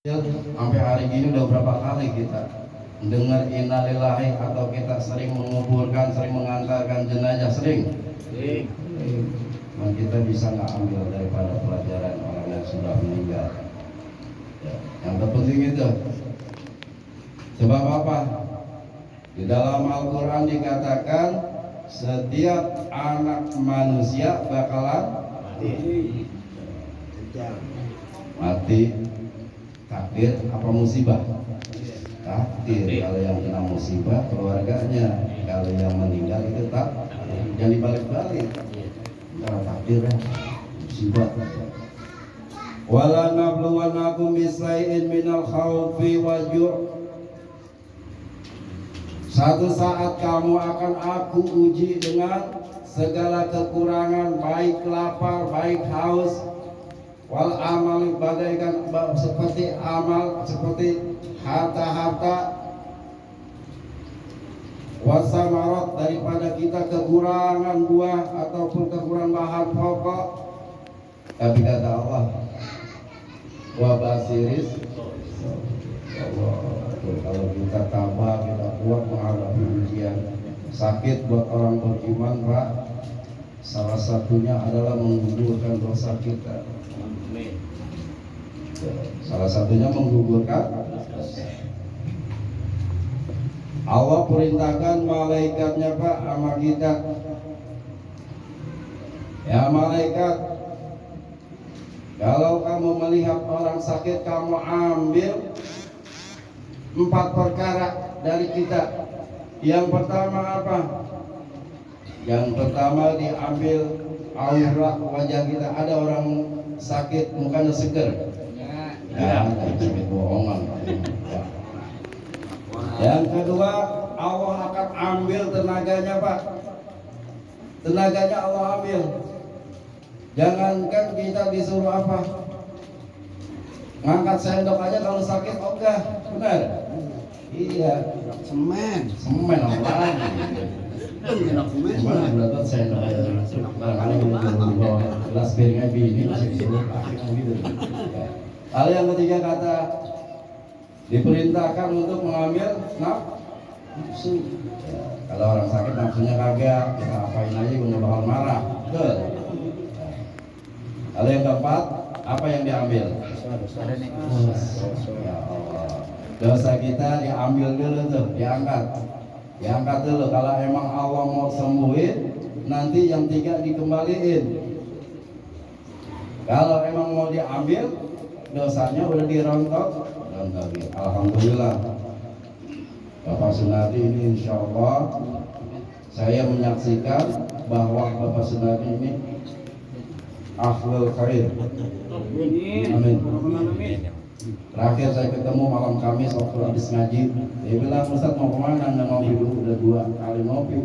Sampai hari ini udah berapa kali kita dengar innalillahi atau kita sering menguburkan, sering mengantarkan jenazah, sering. Dan kita bisa nggak ambil daripada pelajaran orang yang sudah meninggal. Yang terpenting itu. Sebab apa? Di dalam Al-Quran dikatakan setiap anak manusia bakalan mati. Takdir apa musibah? Takdir. Kalau yang kena musibah keluarganya, kalau yang meninggal itu tak, yang dibalik-balik. Kalau takdir ya musibah. Wala nabluwannakum bisai'in minal khawfi wal ju'. Satu saat kamu akan aku uji dengan segala kekurangan, baik lapar, baik haus, wal amal, bagaikan seperti amal, seperti harta-harta, wasamarat, daripada kita kekurangan buah ataupun kekurangan bahan pokok. Tapi kata Allah, wa basiris Allah, kalau kita tabah, kita kuat menghadapi ujian. Sakit buat orang beriman, Pak, salah satunya adalah menggugurkan dosa kita. Salah satunya menggugurkan. Allah perintahkan malaikatnya, Pak, sama kita. Ya malaikat, kalau kamu melihat orang sakit, kamu ambil 4 perkara dari kita. Yang pertama apa? Yang pertama diambil aurat wajah kita. Ada orang sakit mukanya seger. Ya, sakit bohongan. Yang kedua, Allah akan ambil tenaganya, Pak. Tenaganya Allah ambil. Jangankan kita disuruh apa? Ngangkat sendok aja kalau sakit, ogah, benar? Iya. Semen apa lagi? Semen berarti sendok aja. Barangkali bawa gelas piringnya bini masih disuruh pakai gitu. Hal yang ketiga kata diperintahkan untuk mengambil nafsu. Kalau orang sakit nafsunya kagak, kita apain aja gua nggak bakal marah. Betul. Hal yang keempat, apa yang diambil? Ya Allah. Dosa kita diambil dulu tuh, diangkat dulu. Kalau emang Allah mau sembuhin, nanti yang 3 dikembaliin. Kalau emang mau diambil, dosanya udah dirontok. Alhamdulillah, Bapak Sunardi ini insya Allah saya menyaksikan bahwa Bapak Sunardi ini akhlul khair. Amin. Terakhir saya ketemu malam Kamis waktu habis ngaji, dia bilang, Ustaz mau kemana? Nggak ngopi dulu, udah 2 kali ngopi.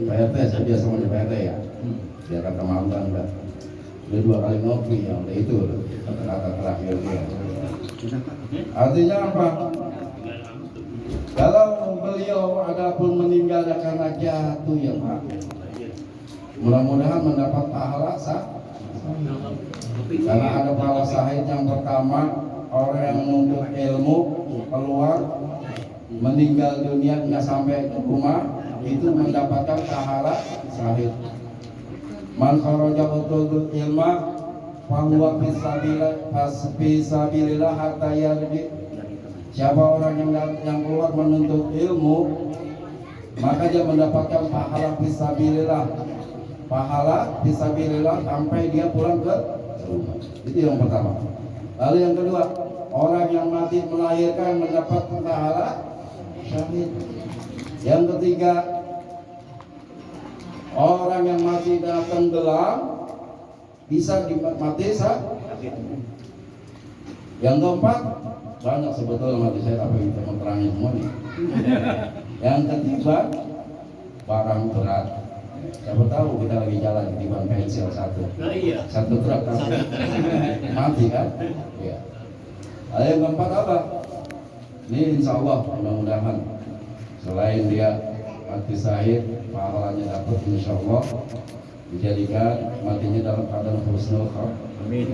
PRT, saya biasa sama di PRT ya. Dia kata mantan udah 2 kali ngopi, ya udah itu kata-kata terakhir dia. Artinya apa? Kalau beliau adapun meninggal karena jatuh ya Pak, mudah-mudahan mendapat pahala sah. Karena ada pahala syahid yang pertama, orang yang menuntut ilmu keluar meninggal dunia nggak sampai ke rumah, itu mendapatkan pahala syahid. Man kharaja utul ilma fahuwa fisabilillah hatta yarji. Siapa orang yang keluar menuntut ilmu, maka dia mendapatkan pahala fisabilillah. Pahala fisabilillah sampai dia pulang ke rumah. Itu yang pertama. Lalu yang kedua, orang yang mati melahirkan mendapat pahala syahid. Yang ketiga, orang yang mati dalam tenggelam bisa mati sakit. Yang keempat, banyak sebetulnya mati saya tapi kita menerangi semuanya. Yang ketiga, barang berat. Siapa tahu kita lagi jalan di ban pensil satu truk mati kan? Iya. Lalu yang keempat apa? Ini insya Allah mudah-mudahan selain dia mati syahid, pahalanya dapat insya Allah, dijadikan matinya dalam keadaan husnul khatimah. Amin.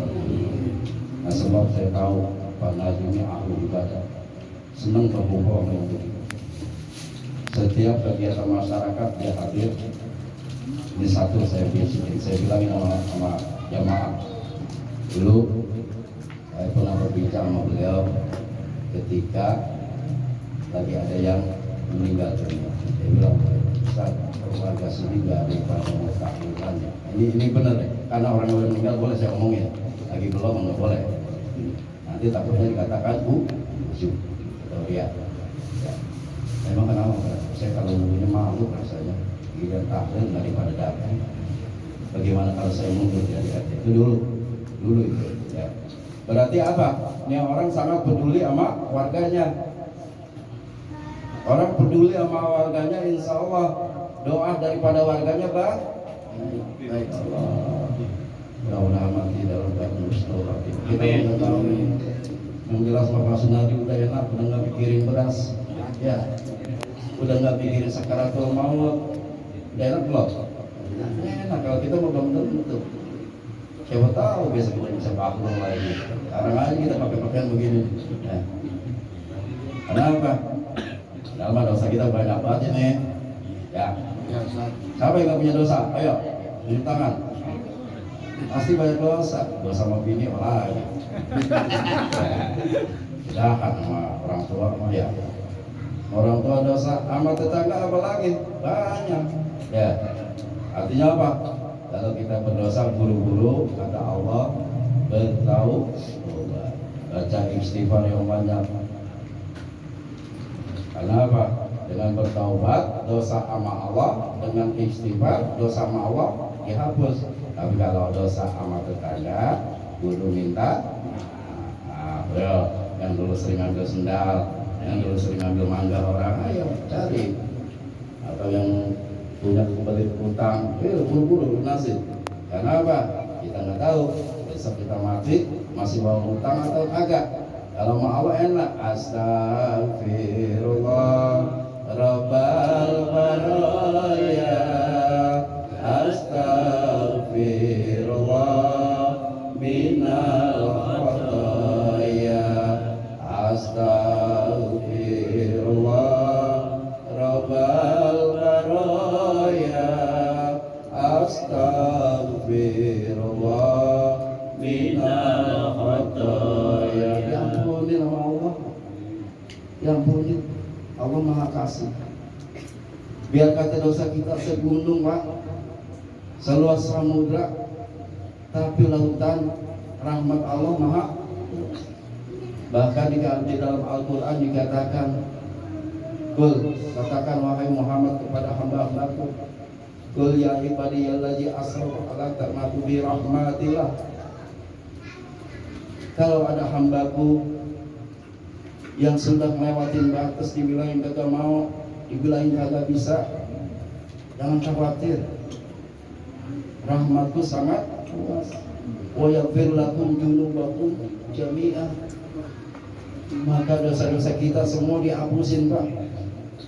Nah, sebab saya tahu Panazumi ahli ibadah. Senang berkumpul untuk setiap kegiatan masyarakat dia hadir. Ini satu saya bilangin sama jamaah. Dulu saya pernah berbicara sama beliau ketika lagi ada yang meninggal dunia. Saya bilang, Ustaz, keluarga sini gak ada yang mau takbirannya. Ini benar deh, karena orang yang meninggal boleh saya omongin, lagi belum nggak boleh. Nanti takutnya dikatakan ujuk atau ya. Memang kenapa? Saya kalau ngomongnya malu rasanya. Giliran takbir daripada datang. Bagaimana kalau saya mundur dari hati? Itu dulu itu. Ya. Berarti apa? Ini orang sangat peduli sama warganya. Orang peduli sama warganya, insya Allah doa daripada warganya baik. Allah. Mudah-mudahan mati dalam keadaan mustaqim. Kita udah tahu nih, yang jelas Bapak Sunadi udah enak, udah nggak pikirin beras, ya, udah nggak pikirin sakaratul maut, udah enak belum? Enak kalau kita mau belum tentu. Siapa tahu besok kita bisa bangun lagi. Sekarang aja kita pakai pakaian begini. Ya. Kenapa? Dalam dosa kita banyak banget ini. Ya. Siapa yang nggak punya dosa? Ayo, tunjuk tangan. Pasti banyak dosa. Dosa sama bini lagi. Jahat sama orang tua, ya. Orang tua dosa, sama tetangga apa lagi? Banyak. Ya. Artinya apa? Kalau kita berdosa buru-buru, kata Allah, bertaubat, baca istighfar yang banyak. Karena apa? Dengan bertaubat, dosa sama Allah, dengan istighfar, dosa sama Allah dihapus. Tapi kalau dosa sama tetangga, kudu minta. Yang dulu sering ambil sendal, yang dulu sering ambil mangga orang, ayo cari. Atau yang punya kembali utang, buru-buru lunasin. Karena apa? Kita nggak tahu besok kita mati masih bawa utang atau kagak. Kalau mau Allah enak, astagfirullah rabbal baraya, astagfirullah minal khataya, astagfirullah rabbal baraya, astagfirullah minal khataya. Diampuni sama Allah, diampuni. Allah Maha Kasih. Biar kata dosa kita segunung, Pak, seluas samudra, tapi lautan rahmat Allah Maha. Bahkan di dalam Al-Quran dikatakan, Kul, katakan wahai Muhammad kepada hamba-hambaku, Kul ya ibadiyalladzi asrafu ala ta'matu bi rahmatillah. Kalau ada hambaku yang sudah melewatin batas, dibilangin kagak mau, dibilangin kagak bisa, jangan khawatir, rahmatku sangat luas. Wa yaghfir lakum dzunubakum jami'an. Maka dosa-dosa kita semua dihapusin, Pak.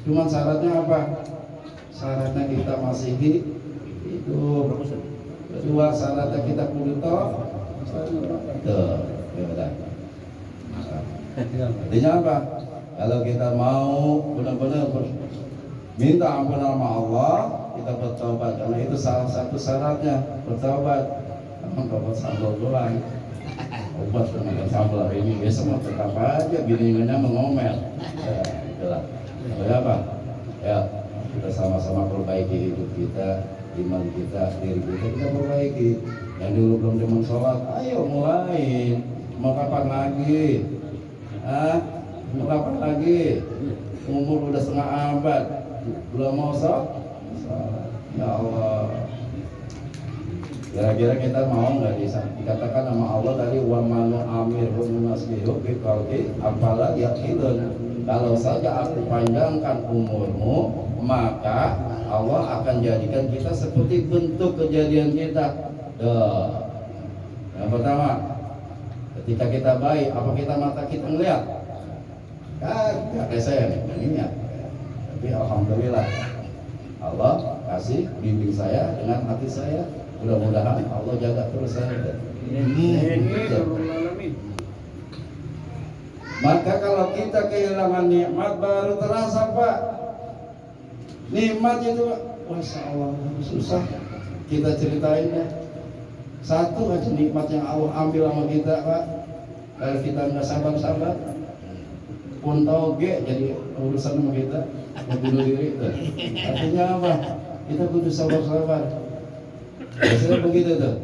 Cuman syaratnya apa? Syaratnya kita masih hidup. Kedua, syaratnya kita kudu toh. Artinya apa? Kalau kita mau benar-benar minta ampun sama Allah, kita bertobat. Karena itu salah satu syaratnya bertobat. Namun tobat sambal doang. Obat dengan sambal ini besok mau tetap aja bininya mengomel. Ya, itulah. Ya apa? Ya, kita sama-sama perbaiki hidup kita, iman kita, diri kita perbaiki. Yang dulu belum demen sholat, ayo mulai. Mau kapan lagi? Mau kapan lagi? Umur udah setengah abad, belum mau sholat? Ya Allah. Kira-kira kita mau nggak dikatakan sama Allah tadi wa manu amirhum nasbihu bi qalbi apalah yaqilun. Kalau saja aku panjangkan umurmu, maka Allah akan jadikan kita seperti bentuk kejadian kita. Yang pertama, ketika kita baik, apa kita mata kita ngeliat? Kagak kayak saya nih, tapi alhamdulillah Allah kasih bimbing saya dengan hati saya. Mudah-mudahan Allah jaga terus saya. Maka kalau kita kehilangan nikmat baru terasa Pak. Nikmat itu Masya Allah susah kita ceritain ya. Satu aja nikmat yang Allah ambil sama kita Pak. Kalau kita nggak sabar-sabar pun toge jadi urusan sama kita mau bunuh diri tuh. Artinya apa? Kita kudu sabar-sabar. Biasanya begitu tuh.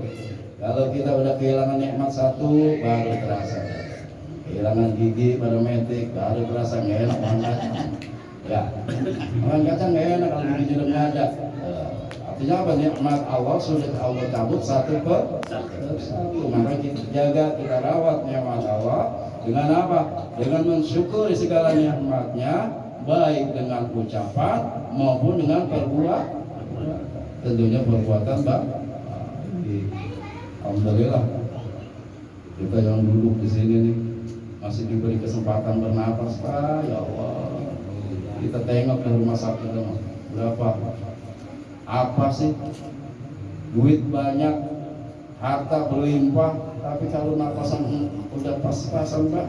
Kalau kita udah kehilangan nikmat satu baru terasa. Kehilangan gigi pada metik baru terasa nggak enak banget. Ya, makan kacang nggak enak kalau giginya udah nggak ada. Artinya apa? Nikmat Allah sudah Allah cabut satu per satu. Maka kita jaga, kita rawat nikmat Allah dengan apa? Dengan mensyukuri segala nikmatnya, baik dengan ucapan maupun dengan perbuatan. Tentunya perbuatan Pak. Alhamdulillah kita yang duduk di sini nih masih diberi kesempatan bernapas Pak. Ya Allah, kita tengok ke rumah sakit berapa, apa sih, duit banyak, harta berlimpah, tapi kalau napasan udah pas-pasan Pak,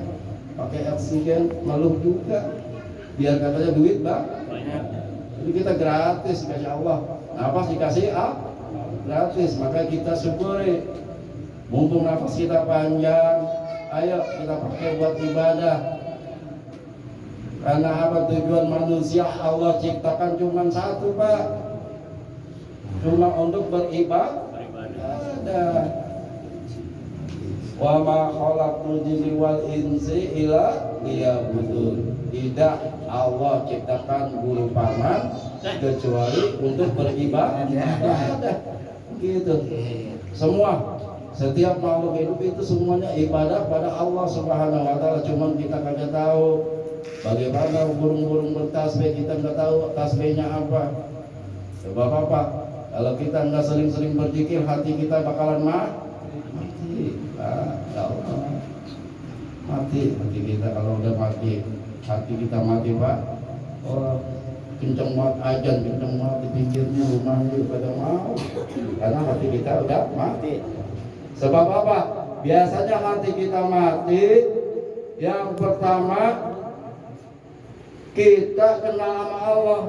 pakai oksigen maluh juga. Biar katanya duit banyak, jadi kita gratis kasih Allah, napas dikasih gratis. Maka kita syukuri, mumpung nafas kita panjang, ayo kita pakai buat ibadah. Karena apa? Tujuan manusia Allah ciptakan cuma satu Pak, cuma untuk beribadah. Wa ma khalaqtul jinna wal insi illa liya'budun. Tidak Allah ciptakan guru paman kecuali untuk beribadah. Gitu. Semua setiap makhluk hidup itu semuanya ibadah pada Allah Subhanahu wa taala. Cuman kita kagak tahu bagaimana burung-burung bertasbih, kita nggak tahu tasbihnya apa. Sebab apa? Kalau kita nggak sering-sering berzikir, hati kita bakalan mati. Mati kita. Kalau udah mati, hati kita mati Pak. Oh, kenceng banget ajan, kenceng banget di pinggirnya rumahnya pada mau, karena hati kita udah mati. Sebab apa? Biasanya hati kita mati, yang pertama kita kenal sama Allah.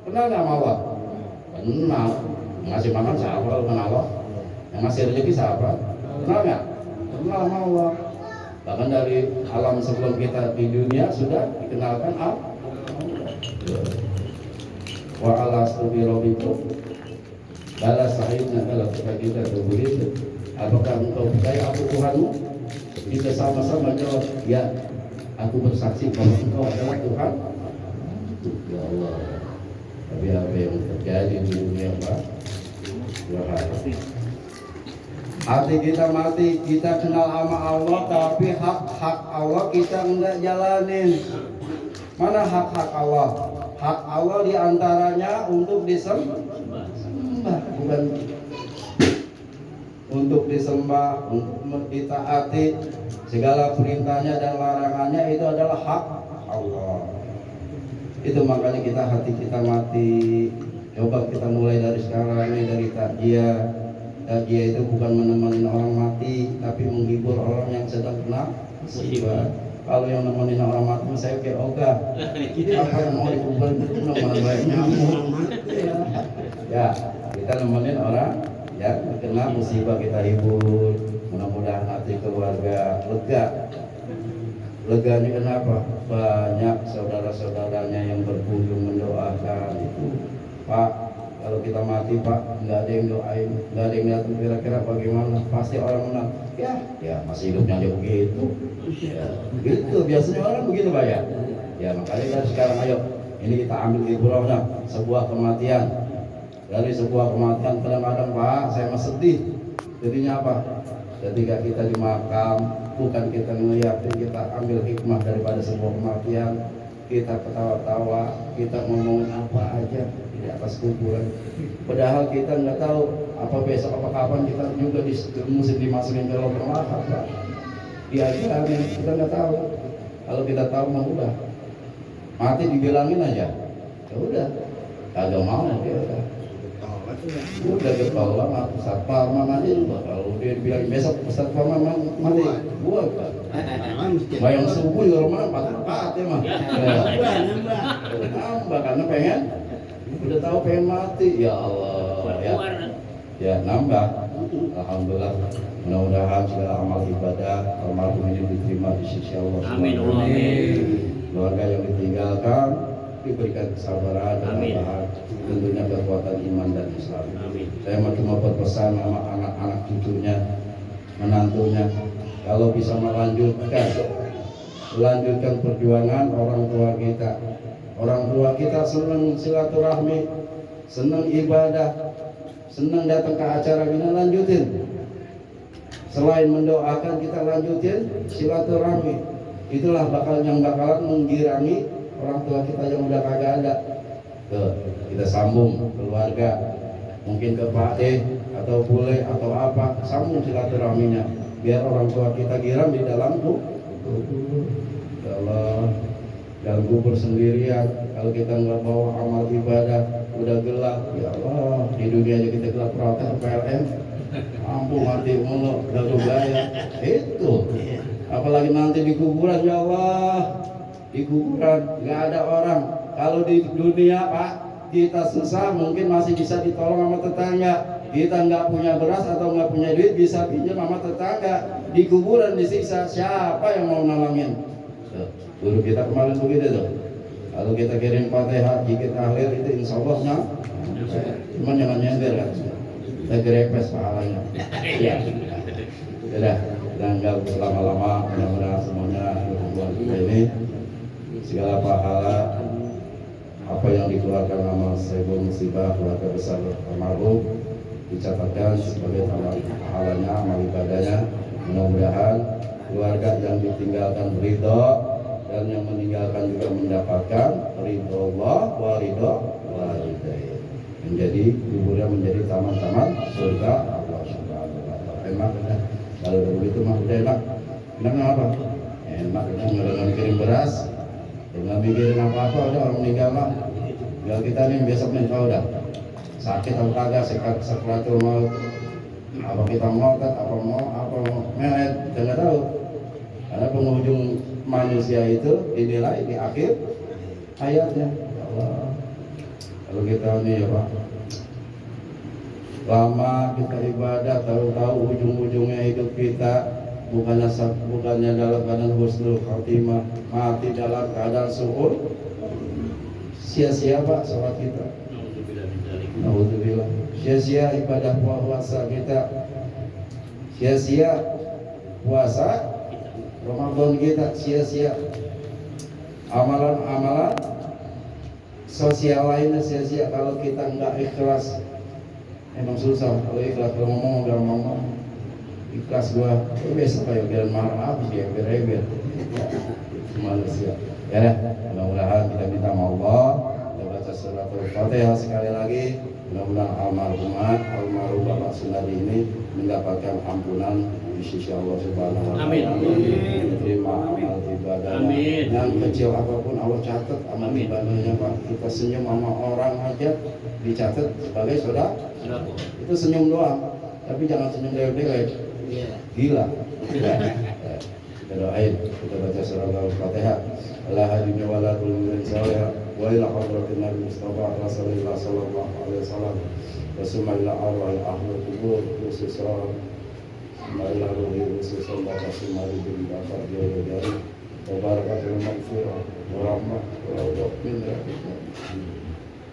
Kenal sama Allah? Kenal. Ngasih makan siapa? Kalau kenal Allah. Yang ngasih rezeki siapa? Kenal nggak? Kenal sama Allah. Bahkan dari alam sebelum kita di dunia sudah dikenalkan Allah. Wa ala astubi rabbikum bala sa'idna. Kalau kita itu begitu, apakah engkau percaya aku Tuhanmu? Kita sama-sama jawab, ya, aku bersaksi bahwa engkau adalah Tuhan. Ya Allah, tapi apa yang terjadi di dunia Pak? Hati kita mati, kita kenal sama Allah, tapi hak-hak Allah kita enggak jalanin. Mana hak-hak Allah? Hak Allah diantaranya untuk disembah, bukan untuk disembah, untuk ditaati. Segala perintahnya dan larangannya itu adalah hak Allah. Itu makanya kita hati kita mati. Coba kita mulai dari sekarang ini, dari takziah. Takziah itu bukan menemani orang mati, tapi menghibur orang yang sedang kena musibah. Kalau yang nemenin orang mati, saya kayak ogah. Apa yang mau dikubur itu nemenin banyak nyamuk. Ya, kita nemenin orang yang kena musibah, kita hibur. Mudah-mudahan hati keluarga lega. Leganya kenapa? Banyak saudara-saudaranya yang berkunjung mendoakan itu. Pak, kalau kita mati Pak, nggak ada yang doain, nggak ada yang datang, kira-kira bagaimana? Pasti orang menang. Ya masih hidupnya aja begitu. Ya, begitu biasanya orang begitu Pak ya. Ya makanya dari sekarang ayo, ini kita ambil ibrahnya sebuah kematian. Dari sebuah kematian kadang-kadang Pak, saya masih sedih. Jadinya apa? Ketika kita di makam, bukan kita ngeliatin, kita ambil hikmah daripada sebuah kematian. Kita ketawa-tawa, kita ngomongin apa aja di atas kuburan. Padahal kita nggak tahu apa besok apa kapan kita juga mesti dimasukin ke lubang lahat Pak. Diajarin, kita nggak tahu. Kalau kita tahu mah udah mati dibilangin aja, ya udah, kagak mau dia udah. Udah getol lah, Ustaz Parma mati juga. Kalau dia bilang besok Ustaz Parma mati, gua kan. Bayang subuh di rumah 4 ya mah. Nambah karena pengen, udah tahu pengen mati. Ya Allah, ya nambah. Alhamdulillah. Mudah-mudahan segala amal ibadah almarhum ini diterima di sisi Allah. Amin. Keluarga yang ditinggalkan diberikan kesabaran dan ketabahan, tentunya kekuatan iman dan Islam. Amin. Saya cuma berpesan sama anak-anak cucunya, menantunya, kalau bisa melanjutkan perjuangan orang tua kita. Orang tua kita senang silaturahmi, senang ibadah, senang datang ke acara ini, lanjutin. Selain mendoakan, kita lanjutin silaturahmi. Itulah bakalan menggirangi orang tua kita yang udah kagak ada. Kita sambung keluarga, mungkin ke Pak D atau Bule atau apa, sambung silaturahminya biar orang tua kita girang di dalam tuh. Ya Allah, dalam kubur sendirian, kalau kita nggak bawa amal ibadah udah gelap. Ya Allah, di dunia aja kita gelap protes PLN, ampun mati mulu, udah gaya itu. Apalagi nanti di kuburan, ya Allah, di kuburan nggak ada orang. Kalau di dunia Pak, kita susah mungkin masih bisa ditolong sama tetangga. Kita nggak punya beras atau nggak punya duit, bisa pinjam sama tetangga. Di kuburan disiksa, siapa yang mau nolongin? Guru kita kemarin begitu tuh. Kalau kita kirim Fatihah, jikit akhir itu insya Allah cuman jangan nyender kan. Kita gerepes pahalanya. Iya. Udah. Dan nggak berlama-lama, mudah-mudahan semuanya membuat kita ini segala pahala apa yang dikeluarkan nama Saibul Musibah keluarga besar almarhum dicatatkan sebagai pahalanya, amal ibadahnya. Mudah-mudahan keluarga yang ditinggalkan ridho dan yang meninggalkan juga mendapatkan ridho Allah wa ridho walidain, menjadi kuburnya menjadi taman-taman surga Allah Subhanahu wa taala. Enak kan? Kalau begitu mah udah enak. Enaknya apa? Enak itu nggak mikirin beras, nggak mikirin apa-apa, udah orang meninggal mah. Tinggal kita nih besok nih tahu dah sakit atau kagak, sakratul maut. Apa kita mau melet, kita nggak tahu. Karena penghujung manusia itu dinilai di akhir hayatnya. Ya Allah, kalau kita nih ya Pak, lama kita ibadah, tahu-tahu ujung-ujungnya hidup kita bukannya dalam keadaan husnul khatimah, mati dalam keadaan suhur, sia-sia Pak sholat kita. Alhamdulillah. Sia-sia ibadah puasa kita, sia-sia puasa Ramadan kita, sia-sia amalan-amalan sosial lainnya sia-sia kalau kita nggak ikhlas. Emang susah kalau ikhlas, kalau ngomong udah ngomong ikhlas gua besok kayak biar marah habis ya berebet manusia. Ya dah, mudah-mudahan kita minta sama Allah, kita baca surat Al-Fatihah sekali lagi. Mudah-mudahan almarhum Bapak Sunadi ini mendapatkan ampunan di sisi Allah Subhanahu wa taala. Diterima amal ibadahnya. Yang kecil apapun Allah catat amal ibadahnya Pak. Kita senyum sama orang aja dicatat sebagai saudara. Itu senyum doang, tapi jangan senyum dewek-dewek. Gila. Kita doain, kita baca surah Al-Fatihah. La hadina wa la tulmin salih wa ila hadratin Nabi Mustafa Rasulullah sallallahu alaihi wasallam. Wa summa ila arwah ahli kubur khususra summa ila ruhi khususra wa summa bin bapak dari wa barakatul maghfirah wa rahmah wa rawdatin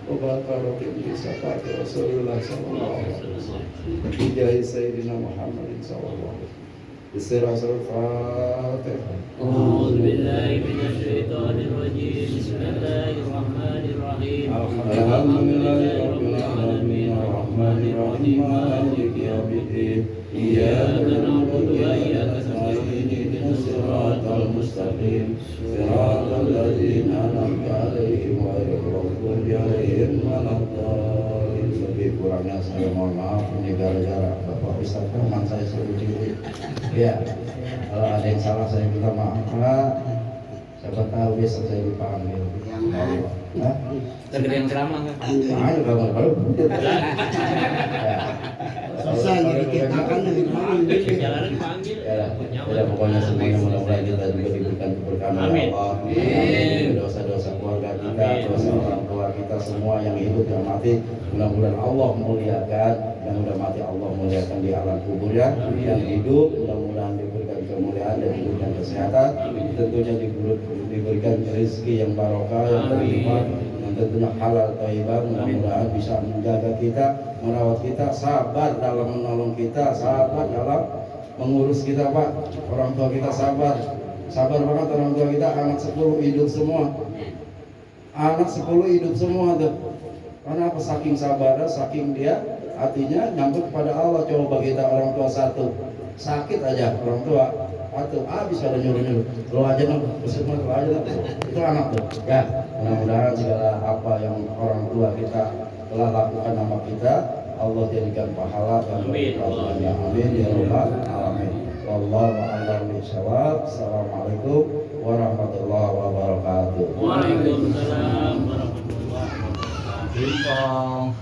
wa barakatul sifat Rasulullah sallallahu alaihi wasallam. Bijahi Sayyidina Muhammadin sallallahu alaihi wasallam. Bismillahirrahmanirrahim. A'udzu billahi minasyaitonir rajim. Bismillahirrahmanirrahim. Alhamdulillahirabbil alamin arrahmanir rahim maliki yaumiddin. Iyyaka na'budu wa iyyaka nasta'in ihdinas siratal mustaqim. Siratal ladzina an'amta 'alaihim ghairil maghdubi 'alaihim waladdallin. Lebih kurangnya saya mohon maaf, ini gara-gara Bapak Ustaz teman saya suruh diri. Ya, kalau ada yang salah saya minta maaf. Siapa nggak tahu besok saya dipanggil. Hah? Tergedean ceramah kan? Ayo kamu baru. Susah jadi kita kan Jalanan panggil. Ya, pokoknya semuanya mudah-mudahan kita juga diberikan keberkahan oleh Allah. Dosa-dosa keluarga kita, dosa orang tua kita semua yang hidup yang mati, mudah-mudahan Allah muliakan, yang udah mati Allah muliakan di alam kuburnya, yang hidup mudah-mudahan diberikan kemuliaan dan diberikan kesehatan, tentunya diberikan rezeki yang barokah, yang berlimpah, yang tentunya halal thayyibah, mudah-mudahan bisa menjaga kita, merawat kita, sabar dalam menolong kita, sabar dalam mengurus kita Pak. Orang tua kita sabar banget orang tua kita. Anak 10 hidup semua, anak 10 hidup semua tuh. Karena apa? Saking sabarnya, saking dia hatinya nyambut kepada Allah. Coba kita orang tua satu sakit aja orang tua atau habis pada nyuruh lo aja nang puskesmas lo aja itu anak tuh ya. Mudah-mudahan segala apa yang orang tua kita telah lakukan sama kita Allah jadikan pahala dan berkah. Amin ya rabbal alamin. Wallahu a'lam bishawab. Assalamualaikum warahmatullahi wabarakatuh. Waalaikumsalam warahmatullahi wabarakatuh.